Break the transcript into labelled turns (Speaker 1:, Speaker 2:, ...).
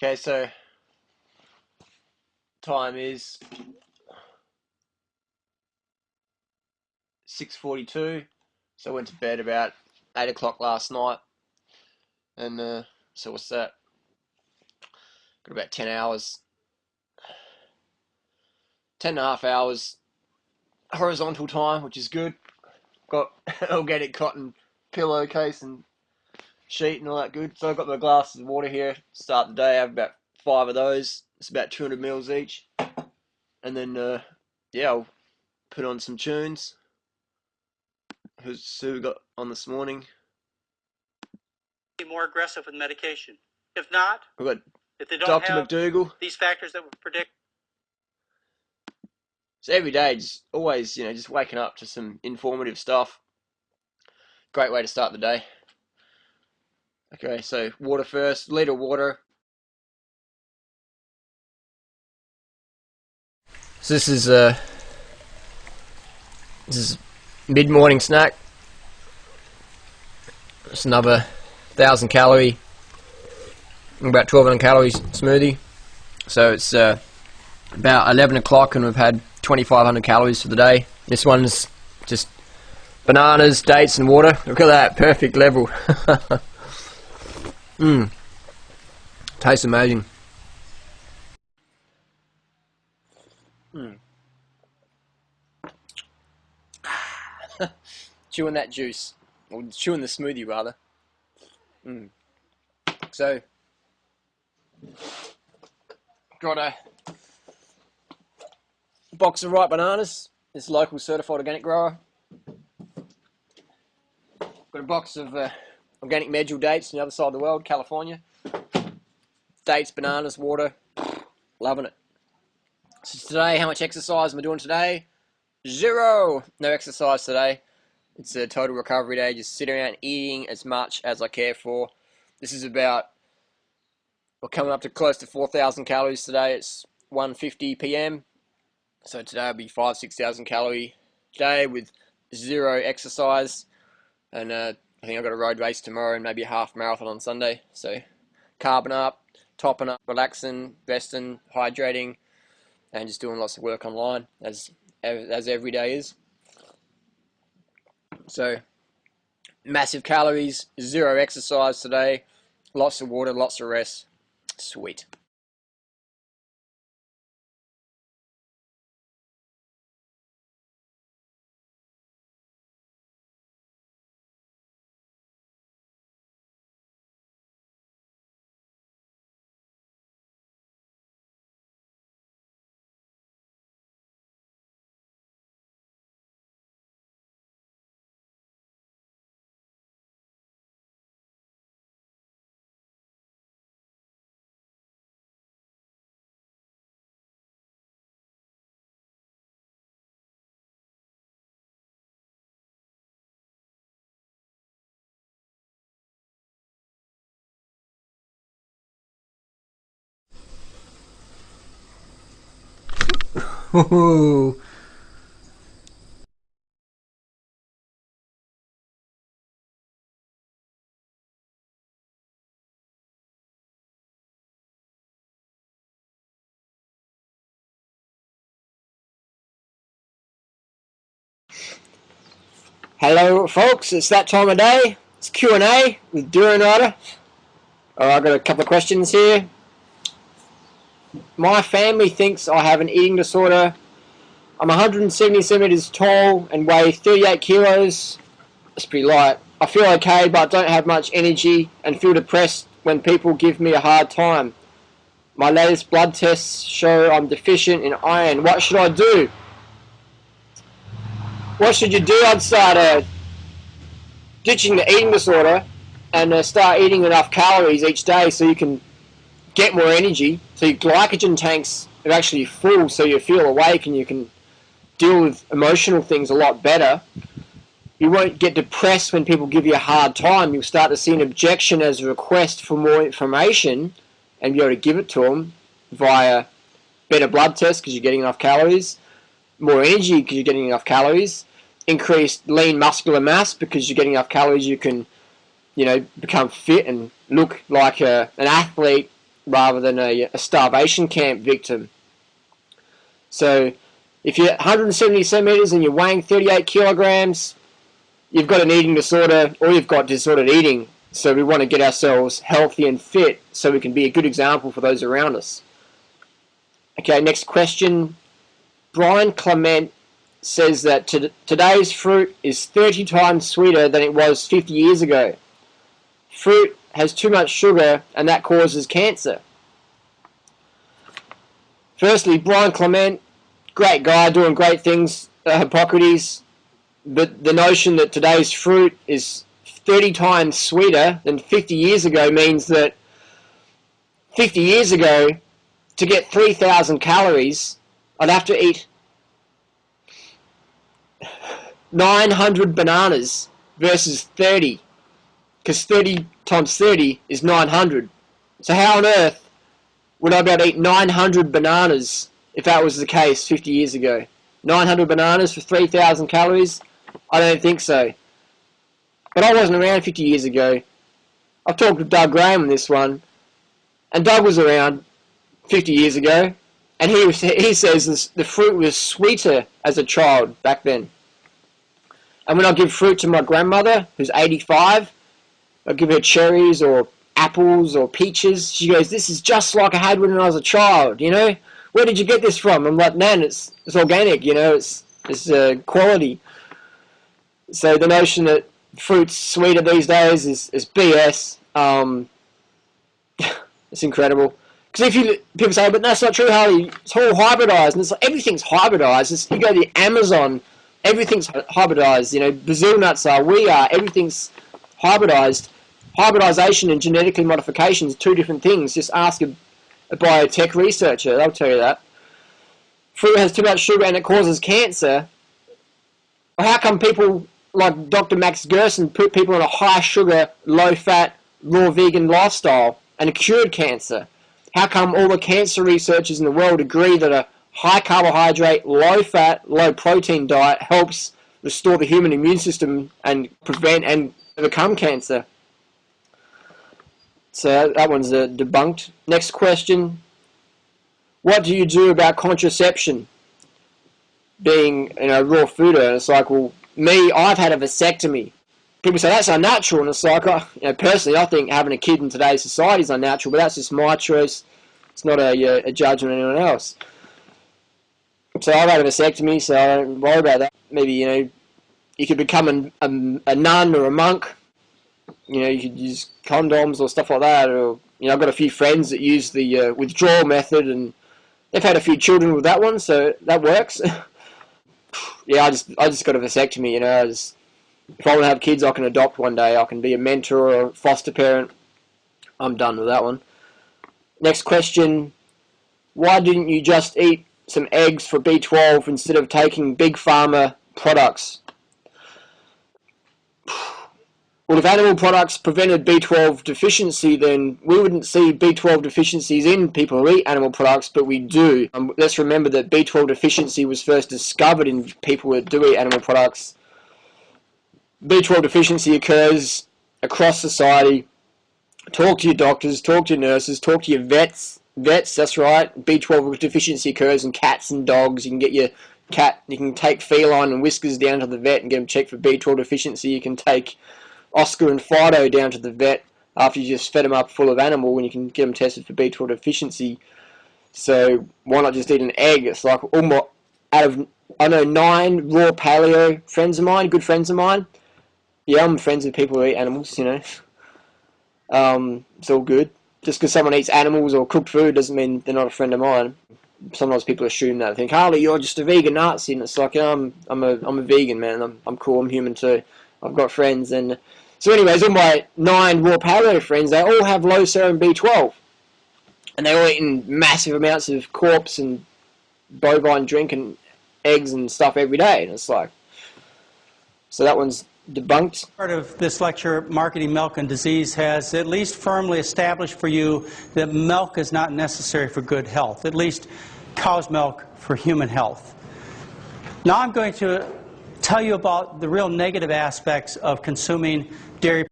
Speaker 1: Okay, so time is 6:42. So I went to bed about 8 o'clock last night, and so what's that? Got about 10 hours, 10.5 hours horizontal time, which is good. Got organic cotton pillowcase and sheet and all that good. So I've got my glasses of water here. Start the day. I have about 5 of those. It's about 200 mils each. And then, yeah, I'll put on some tunes. Who's who we got on this morning?
Speaker 2: Be more aggressive with medication. If not,
Speaker 1: We've got
Speaker 2: if they don't
Speaker 1: Dr.
Speaker 2: have
Speaker 1: McDougall.
Speaker 2: these factors that would predict.
Speaker 1: So every day, just always, just waking up to some informative stuff. Great way to start the day. Okay, so water first. Liter of water. So this is mid-morning snack. It's another 1,000 calorie, about 1,200 calories smoothie. So it's about 11 o'clock and we've had 2,500 calories for the day. This one's just bananas, dates and water. Look at that, perfect level. Tastes amazing. Chewing that juice, or chewing the smoothie rather. So, got a box of ripe bananas. This local certified organic grower. Got a box of organic medjool dates on the other side of the world, California. Dates, bananas, water. Loving it. So today, how much exercise am I doing today? 0! No exercise today. It's a total recovery day, just sitting around eating as much as I care for. This is about, we're coming up to close to 4,000 calories today. It's 1:50 p.m. So today will be 5,000-6,000 calorie day with 0 exercise. And I think I've got a road race tomorrow and maybe a half marathon on Sunday. So carbing up, topping up, relaxing, resting, hydrating, and just doing lots of work online as every day is. So massive calories, 0 exercise today, lots of water, lots of rest. Sweet. Ooh. Hello folks, it's that time of day. It's Q&A with Durianrider. I've got a couple of questions here. My family thinks I have an eating disorder. I'm 170 centimeters tall and weigh 38 kilos. That's pretty light. I feel okay but don't have much energy and feel depressed when people give me a hard time. My latest blood tests show I'm deficient in iron. What should I do? What should you do? I'd start ditching the eating disorder and start eating enough calories each day so you can get more energy. So your glycogen tanks are actually full so you feel awake and you can deal with emotional things a lot better. You won't get depressed when people give you a hard time. You'll start to see an objection as a request for more information and be able to give it to them via better blood tests because you're getting enough calories, more energy because you're getting enough calories, increased lean muscular mass because you're getting enough calories. You can, become fit and look like an athlete rather than a starvation camp victim. So if you're 170 centimeters and you're weighing 38 kilograms, you've got an eating disorder or you've got disordered eating. So we want to get ourselves healthy and fit so we can be a good example for those around us. Okay, next question. Brian Clement says that today's fruit is 30 times sweeter than it was 50 years ago. Fruit has too much sugar and that causes cancer. Firstly, Brian Clement, great guy doing great things, Hippocrates, but the notion that today's fruit is 30 times sweeter than 50 years ago means that 50 years ago, to get 3,000 calories, I'd have to eat 900 bananas versus 30, because 30 times 30 is 900. So how on earth would I be able to eat 900 bananas if that was the case 50 years ago? 900 bananas for 3,000 calories? I don't think so. But I wasn't around 50 years ago. I've talked to Doug Graham on this one, and Doug was around 50 years ago, and he says the fruit was sweeter as a child back then. And when I give fruit to my grandmother, who's 85, I give her cherries or apples or peaches. She goes, "This is just like I had when I was a child, you know? Where did you get this from?" I'm like, "Man, it's organic, you know, it's quality." So the notion that fruit's sweeter these days is BS. It's incredible. Because people say, "But that's not true, Harley. It's all hybridized." And it's like, everything's hybridized. You go to the Amazon, everything's hybridized. You know, Brazil nuts are, we are, everything's hybridized. Hybridization and genetically modification is two different things. Just ask a biotech researcher, they'll tell you that. Fruit has too much sugar and it causes cancer. Well, how come people like Dr. Max Gerson put people on a high sugar, low fat, raw vegan lifestyle and it cured cancer? How come all the cancer researchers in the world agree that a high carbohydrate, low fat, low protein diet helps restore the human immune system and prevent and overcome cancer? So that one's debunked. Next question. What do you do about contraception? Being, you know, raw fooder. And it's like, well, me, I've had a vasectomy. People say that's unnatural, and it's like, you know, personally, I think having a kid in today's society is unnatural, but that's just my choice. It's not a judgment of anyone else. So I've had a vasectomy, so I don't worry about that. Maybe, you know, you could become a nun or a monk. You know, you could use condoms or stuff like that. Or, you know, I've got a few friends that use the withdrawal method, and they've had a few children with that one, so that works. Yeah, I just got a vasectomy. You know, if I want to have kids, I can adopt one day. I can be a mentor or a foster parent. I'm done with that one. Next question. Why didn't you just eat some eggs for B12 instead of taking big pharma products? Well, if animal products prevented B12 deficiency, then we wouldn't see B12 deficiencies in people who eat animal products, but we do. Let's remember that B12 deficiency was first discovered in people who do eat animal products. B12 deficiency occurs across society. Talk to your doctors, talk to your nurses, talk to your vets. Vets, that's right. B12 deficiency occurs in cats and dogs. You can get your cat, you can take Feline and Whiskers down to the vet and get them checked for B12 deficiency. You can take Oscar and Fido down to the vet after you just fed them up full of animal, and you can get them tested for B12 deficiency. So why not just eat an egg? It's like almost out of, I know, 9 raw paleo friends of mine, good friends of mine. Yeah, I'm friends with people who eat animals, you know. It's all good. Just because someone eats animals or cooked food doesn't mean they're not a friend of mine. Sometimes people assume that. They think, Harley, you're just a vegan Nazi. And it's like, I'm a vegan, man. I'm cool. I'm human too. I've got friends. And so anyways, all my 9 raw paleo friends, they all have low serum B12. And they're all eating massive amounts of corpse and bovine drink and eggs and stuff every day. And it's like, so that one's debunked.
Speaker 2: Part of this lecture, Marketing Milk and Disease, has at least firmly established for you that milk is not necessary for good health, at least cow's milk for human health. Now I'm going to tell you about the real negative aspects of consuming dairy